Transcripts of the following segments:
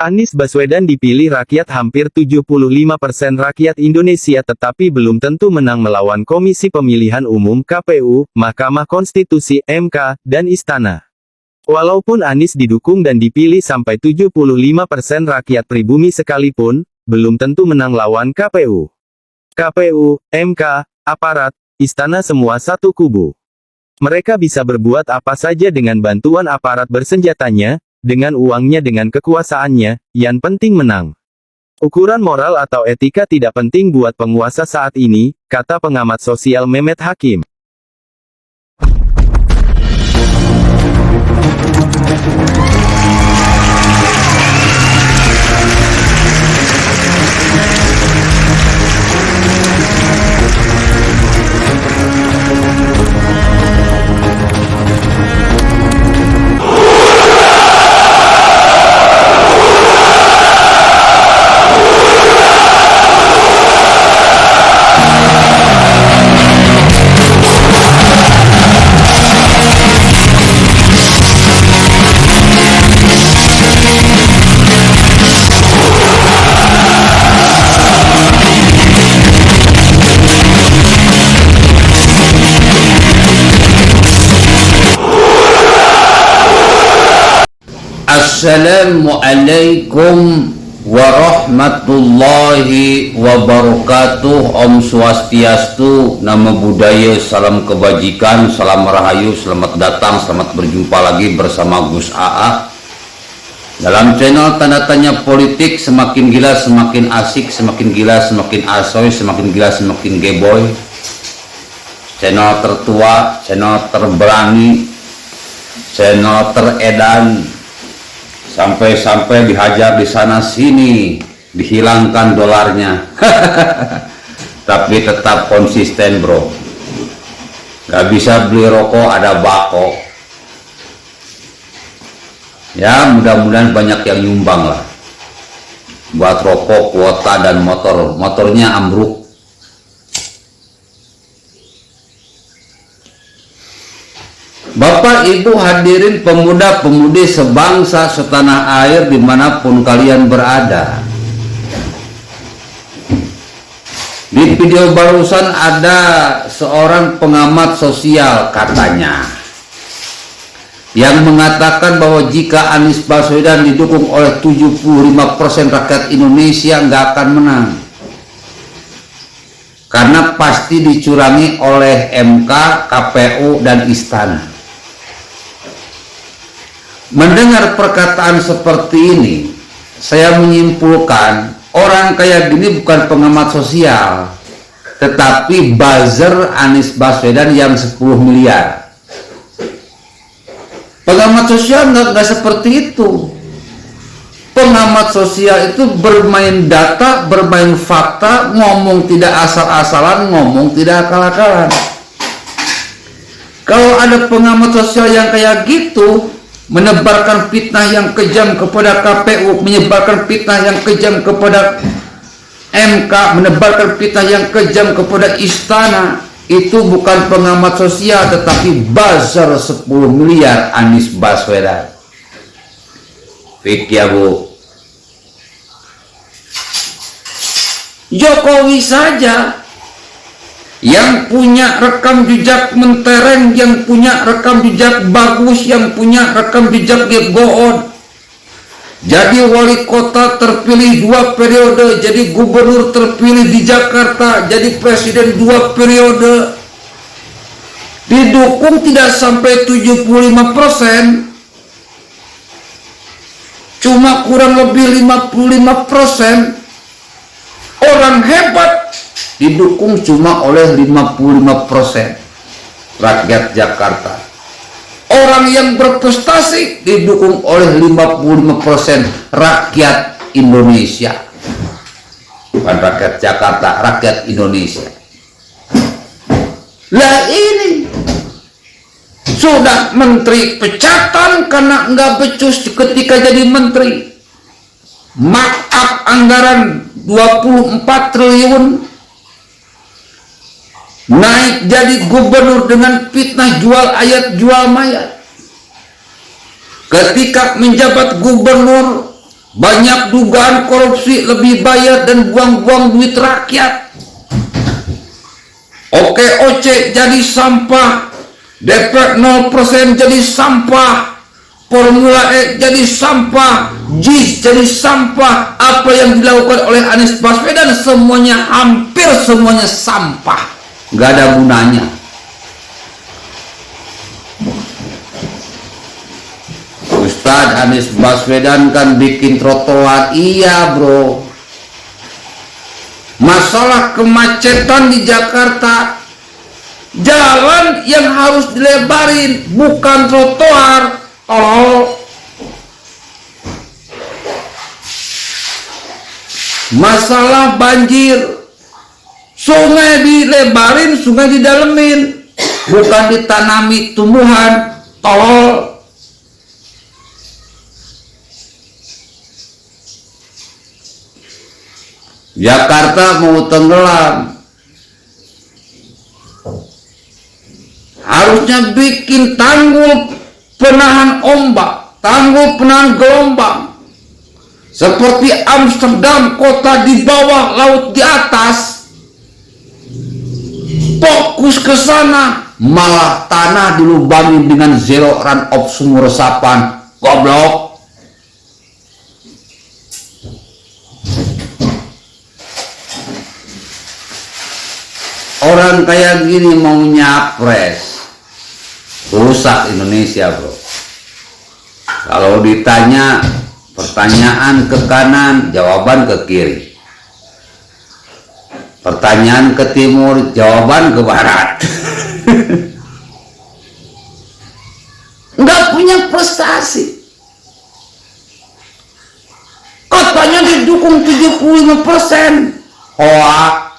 Anies Baswedan dipilih rakyat hampir 75% rakyat Indonesia tetapi belum tentu menang melawan Komisi Pemilihan Umum KPU, Mahkamah Konstitusi (MK), dan Istana. Walaupun Anies didukung dan dipilih sampai 75% rakyat pribumi sekalipun, belum tentu menang lawan KPU. KPU, MK, aparat, Istana semua satu kubu. Mereka bisa berbuat apa saja dengan bantuan aparat bersenjatanya, dengan uangnya dengan kekuasaannya, yang penting menang. Ukuran moral atau etika tidak penting buat penguasa saat ini, kata pengamat sosial Mehmet Hakim. Assalamualaikum warahmatullahi wabarakatuh. Om Swastiastu, Namo Buddhaya, salam kebajikan, salam rahayu, selamat datang, selamat berjumpa lagi bersama Gus AA dalam channel Tanda Tanya Politik. Semakin gila semakin asik, semakin gila semakin asoy, semakin gila semakin geboy. Channel tertua, channel terberani, channel teredan, sampai-sampai dihajar di sana sini, dihilangkan dolarnya. Tapi tetap konsisten bro, gak bisa beli rokok ada bako ya. Mudah-mudahan banyak yang nyumbang lah buat rokok, kuota, dan motornya ambruk. Bapak Ibu hadirin pemuda-pemudi sebangsa setanah air dimanapun kalian berada. Di video barusan ada seorang pengamat sosial katanya yang mengatakan bahwa jika Anies Baswedan didukung oleh 75% rakyat Indonesia nggak akan menang, karena pasti dicurangi oleh MK, KPU, dan Istana. Mendengar perkataan seperti ini, saya menyimpulkan orang kayak gini bukan pengamat sosial, tetapi buzzer Anies Baswedan yang 10 miliar. Pengamat sosial nggak seperti itu. Pengamat sosial itu bermain data, bermain fakta, ngomong tidak asal-asalan, ngomong tidak akal-akalan. Kalau ada pengamat sosial yang kayak gitu, menebarkan fitnah yang kejam kepada KPU, menyebarkan fitnah yang kejam kepada MK, menebarkan fitnah yang kejam kepada Istana, itu bukan pengamat sosial tetapi buzzer 10 miliar Anies Baswedan. Fik ya Bu. Jokowi saja yang punya rekam jejak mentereng, yang punya rekam jejak bagus, yang punya rekam jejak go on. Jadi wali kota terpilih 2 periode, jadi gubernur terpilih di Jakarta, jadi presiden 2 periode. Didukung tidak sampai 75%, cuma kurang lebih 55%. Orang hebat didukung cuma oleh 55% rakyat Jakarta. Orang yang berprestasi didukung oleh 55% rakyat Indonesia. Bukan rakyat Jakarta, rakyat Indonesia. Lah ini sudah menteri pecatan karena nggak becus ketika jadi menteri. Markup anggaran 24 triliun, naik jadi gubernur dengan fitnah jual ayat jual mayat. Ketika menjabat gubernur banyak dugaan korupsi, lebih bayar dan buang-buang duit rakyat. OKOC jadi sampah, DP 0% jadi sampah, Formula E jadi sampah, JIS jadi sampah. Apa yang dilakukan oleh Anies Baswedan semuanya, hampir semuanya sampah, nggak ada gunanya. Ustadz Anies Baswedan kan bikin trotoar, iya bro. Masalah kemacetan di Jakarta, jalan yang harus dilebarin, bukan trotoar. Masalah banjir, sungai dilebarin, sungai didalemin, bukan ditanami tumbuhan. Tolol. Jakarta mau tenggelam, harusnya bikin tanggul penahan ombak, tanggul penahan gelombang, seperti Amsterdam, kota di bawah, laut di atas. Fokus ke sana, malah tanah dilubangi dengan zero run off sumur resapan. Goblok. Orang kayak gini mau nyapres, rusak Indonesia bro. Kalau ditanya pertanyaan ke kanan, jawaban ke kiri. Pertanyaan ke timur, jawaban ke barat. Nggak punya prestasi. Katanya didukung 75%. Hoak.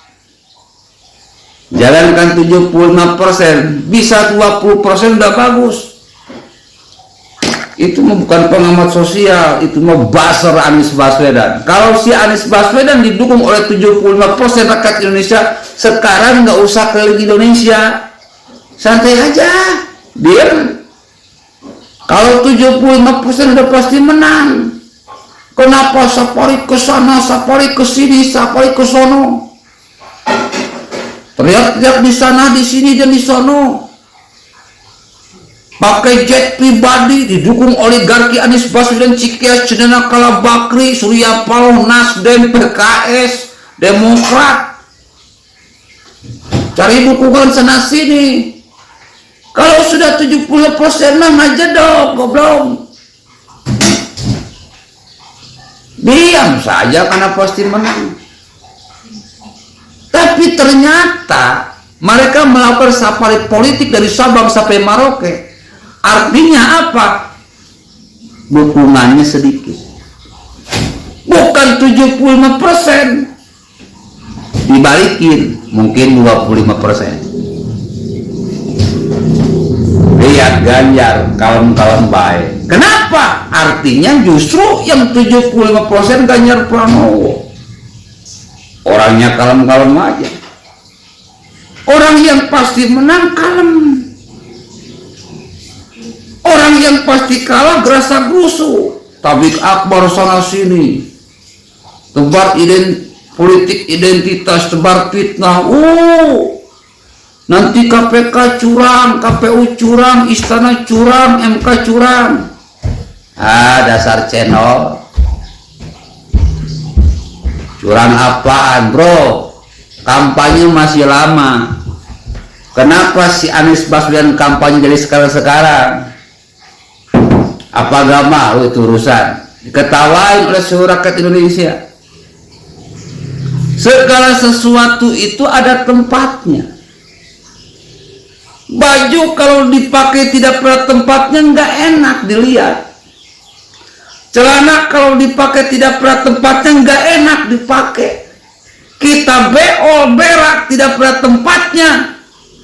Jalankan 75%, bisa 20% udah bagus. Itu bukan pengamat sosial, itu mau buzzer Anies Baswedan. Kalau si Anies Baswedan didukung oleh 75% rakyat Indonesia, sekarang nggak usah keliling Indonesia, santai aja, diam. Kalau 75% udah pasti menang. Kenapa sapari ke sana, sapari ke sini, sapari ke sono? Teriak-teriak di sana, di sini, dan di sono. Pakai jet pribadi, didukung oligarki Anies Baswedan, Cikeas, Cendana Kala Bakri, Surya Paloh, Nasdem, PKS, Demokrat. Cari dukungan sana sini. Kalau sudah 70% mah aja dong, goblok. Diam saja karena pasti menang. Tapi ternyata mereka melakukan safari politik dari Sabang sampai Merauke. Artinya apa? Dukungannya sedikit. Bukan 75%. Dibalikin mungkin 25%. Lihat Ganjar, kawan-kawan baik. Kenapa? Artinya justru yang 75% Ganjar Pranowo. Orangnya kalem-kalem aja. Orang yang pasti menang kalem. Orang yang pasti kalah gerasa gerusu, tablik akbar sana sini, tebar politik identitas, tebar fitnah. Nanti KPK curang, KPU curang, Istana curang, MK curang. Dasar channel. Curang apaan bro? Kampanye masih lama. Kenapa si Anies Baswedan kampanye dari sekarang? Apa agama lu itu urusan? Diketawain oleh seluruh rakyat Indonesia. Segala sesuatu itu ada tempatnya. Baju kalau dipakai tidak pada tempatnya nggak enak dilihat. Celana kalau dipakai tidak pada tempatnya nggak enak dipakai. Kita beol berak tidak pada tempatnya,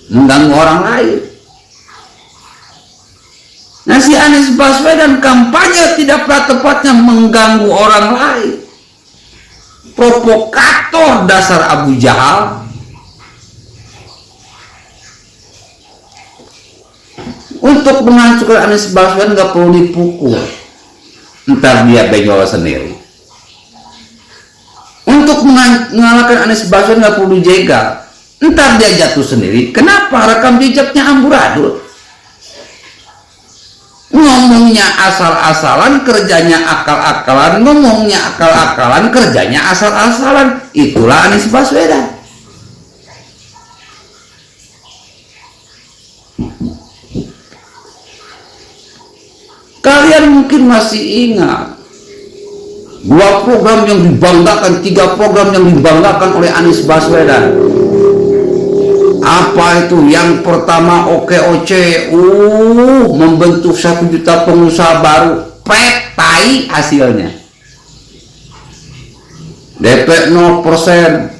mengganggu orang lain. Nah si Anies Baswedan kampanye tidak pada tempatnya, mengganggu orang lain. Provokator dasar Abu Jahal. Untuk menghancurkan Anies Baswedan nggak perlu dipukul. Ntar dia benjol sendiri. mengalahkan Anies Baswedan nggak perlu dijegal. Ntar dia jatuh sendiri. Kenapa? Rekam jejaknya amburadul. Ngomongnya asal-asalan, kerjanya akal-akalan. Ngomongnya akal-akalan, kerjanya asal-asalan. Itulah Anies Baswedan. Kalian mungkin masih ingat 2 program yang dibanggakan, 3 program yang dibanggakan oleh Anies Baswedan. Apa itu? Yang pertama OKOC, membentuk 1 juta pengusaha baru. Tai hasilnya. DP 0%.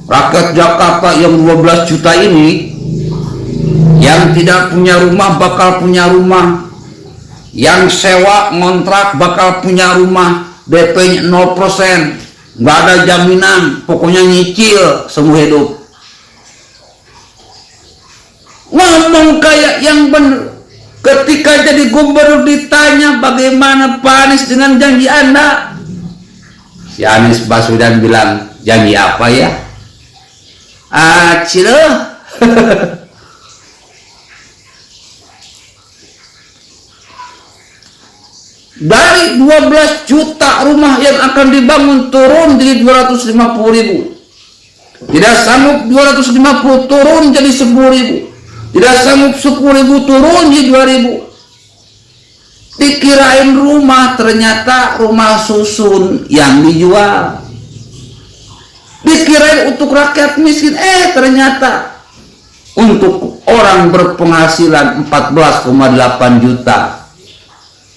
Rakyat Jakarta yang 12 juta ini, yang tidak punya rumah bakal punya rumah. Yang sewa ngontrak bakal punya rumah. DP-nya 0%. Nggak ada jaminan. Pokoknya nyicil seumur hidup. Ngomong kayak yang bener. Ketika jadi gubernur ditanya bagaimana Pak Anies dengan janji Anda, si Anies Baswedan bilang, janji apa ya? Acil. Dari 12 juta rumah yang akan dibangun turun jadi 250.000. Tidak sanggup 250 turun jadi 10.000. Tidak sanggup 10.000 turun jadi 2.000. Dikirain rumah, ternyata rumah susun yang dijual. Dikirain untuk rakyat miskin, ternyata untuk orang berpenghasilan 14,8 juta.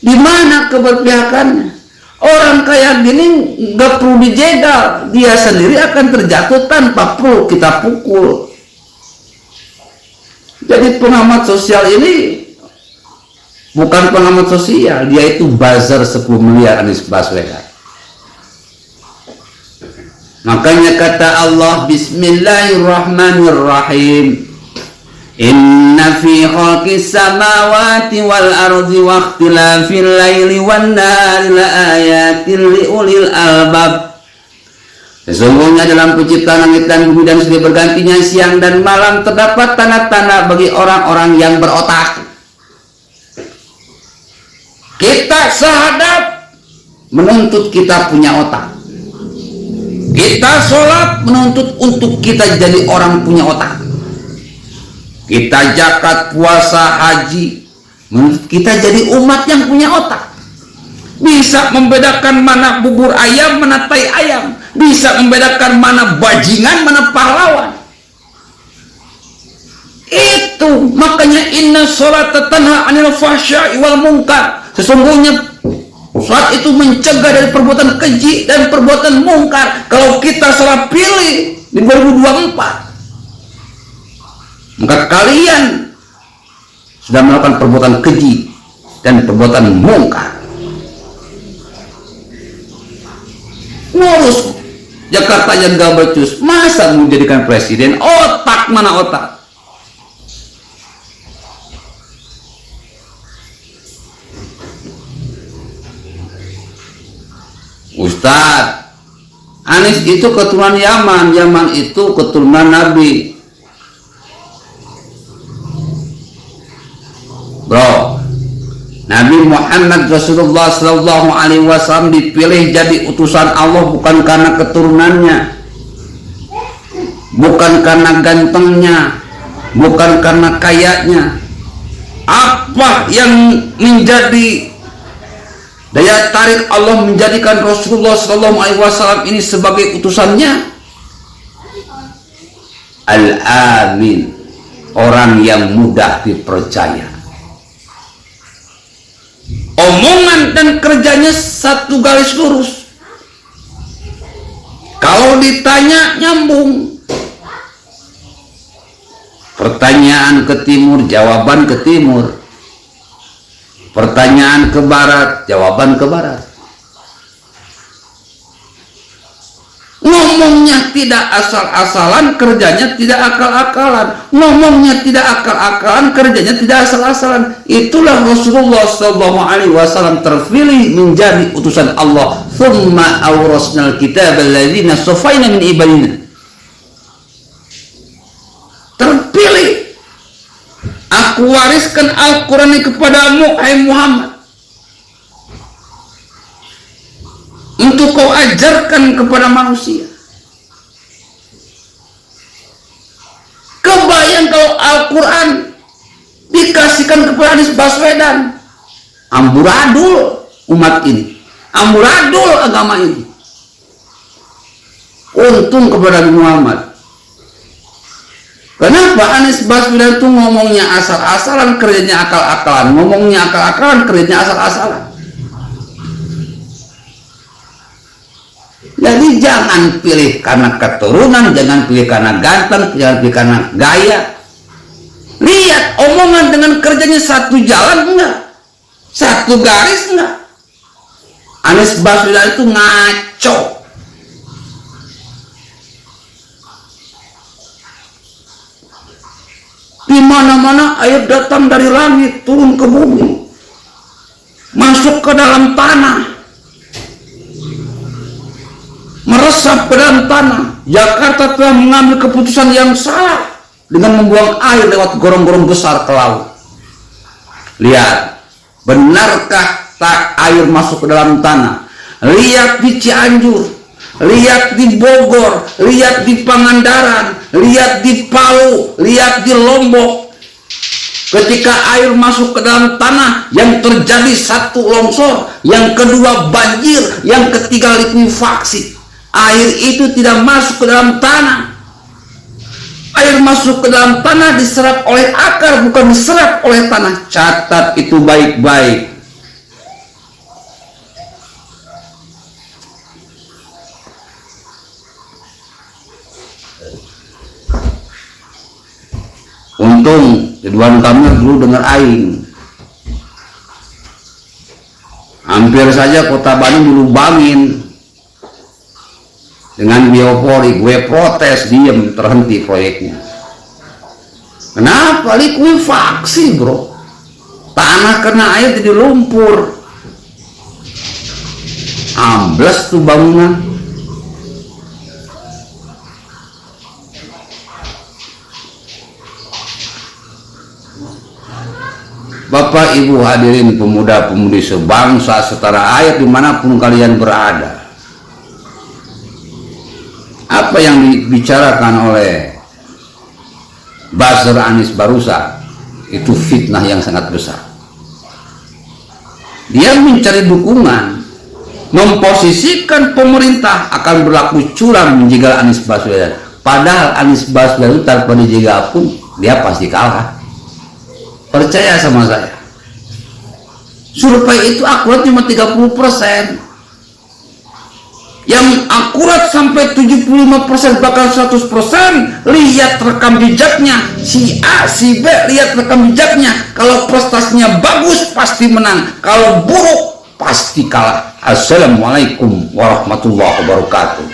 Di mana keberpihakannya? Orang kayak gini nggak perlu dijegal, dia sendiri akan terjatuh tanpa perlu kita pukul. Jadi pengamat sosial ini bukan pengamat sosial, dia itu buzzer 10 miliar Anies Baswedan. Makanya kata Allah, Bismillahirrahmanirrahim. Inna fi khalqis samawati wal ardi wa ikhtilafil laili wan nahari la ayatin liulil albab. Sesungguhnya dalam penciptaan langit dan bumi dan silih bergantinya siang dan malam terdapat tanda-tanda bagi orang-orang yang berotak. Kita sahadab menuntut kita punya otak. Kita sholat menuntut untuk kita jadi orang punya otak. Kita zakat, puasa, haji, kita jadi umat yang punya otak. Bisa membedakan mana bubur ayam, mana tai ayam. Bisa membedakan mana bajingan, mana pahlawan. Itu makanya inna sholata tanha anil fahsya'i wal munkar. Sesungguhnya sholat itu mencegah dari perbuatan keji dan perbuatan mungkar. Kalau kita salah pilih di 2024, maka kalian sudah melakukan perbuatan keji dan perbuatan mungkar. Ngurus Jakarta yang gak becus, masa menjadikan presiden? Otak mana otak? Ustadz, Anies itu keturunan Yaman, Yaman itu keturunan Nabi. Bro, Nabi Muhammad Rasulullah Sallallahu Alaihi Wasallam dipilih jadi utusan Allah bukan karena keturunannya, bukan karena gantengnya, bukan karena kayanya. Apa yang menjadi daya tarik Allah menjadikan Rasulullah Sallallahu Alaihi Wasallam ini sebagai utusannya? Al-Amin, orang yang mudah dipercaya. Omongan dan kerjanya satu garis lurus. Kalau ditanya nyambung. Pertanyaan ke timur, jawaban ke timur. Pertanyaan ke barat, jawaban ke barat. Ngomongnya tidak asal-asalan, kerjanya tidak akal-akalan. Ngomongnya tidak akal-akalan, kerjanya tidak asal-asalan. Itulah Rasulullah SAW terpilih menjadi utusan Allah. Thumma awrasnal kitab alladzina safaina min ibadina. Terpilih. Aku wariskan Al-Quran ini kepadamu, hai Muhammad, untuk kau ajarkan kepada manusia. Kebayang kalau Al-Quran dikasihkan kepada Anies Baswedan, amburadul umat ini, amburadul agama ini. Untung kepada Nabi Muhammad. Kenapa Anies Baswedan itu ngomongnya asal-asalan, kerjanya akal-akalan, ngomongnya akal-akalan, kerjanya asal-asalan. Jadi jangan pilih karena keturunan, jangan pilih karena ganteng, jangan pilih karena gaya. Lihat omongan dengan kerjanya satu jalan enggak? Satu garis enggak? Anies Baswedan itu ngaco. Di mana-mana air datang dari langit turun ke bumi, masuk ke dalam tanah, meresap ke dalam tanah. Jakarta telah mengambil keputusan yang salah dengan membuang air lewat gorong-gorong besar ke laut. Lihat, benarkah air masuk ke dalam tanah? Lihat di Cianjur, lihat di Bogor, lihat di Pangandaran, lihat di Palu, lihat di Lombok. Ketika air masuk ke dalam tanah, yang terjadi satu longsor, yang kedua banjir, yang ketiga likuifaksi. Air itu tidak masuk ke dalam tanah. Air masuk ke dalam tanah diserap oleh akar, bukan diserap oleh tanah. Catat itu baik-baik. Untung Ridwan Kamil dulu dengar aing. Hampir saja kota Bandung dilubangin dengan biopori. Gue protes, diem, terhenti proyeknya. Kenapa? Likuifaksi bro. Tanah kena air jadi lumpur, ambles tuh bangunan. Bapak Ibu hadirin pemuda-pemudi sebangsa setara air dimanapun kalian berada, apa yang dibicarakan oleh buzzer Anies barusan itu fitnah yang sangat besar. Dia mencari dukungan, memposisikan pemerintah akan berlaku curang menjegal Anies Baswedan. Padahal Anies Baswedan itu tanpa dijegal pun dia pasti kalah. Percaya sama saya. Survei itu akurat cuma 30%. Yang akurat sampai 75% bahkan 100%. Lihat rekam jejaknya. Si A, si B, lihat rekam jejaknya. Kalau prestasinya bagus pasti menang. Kalau buruk pasti kalah. Assalamualaikum warahmatullahi wabarakatuh.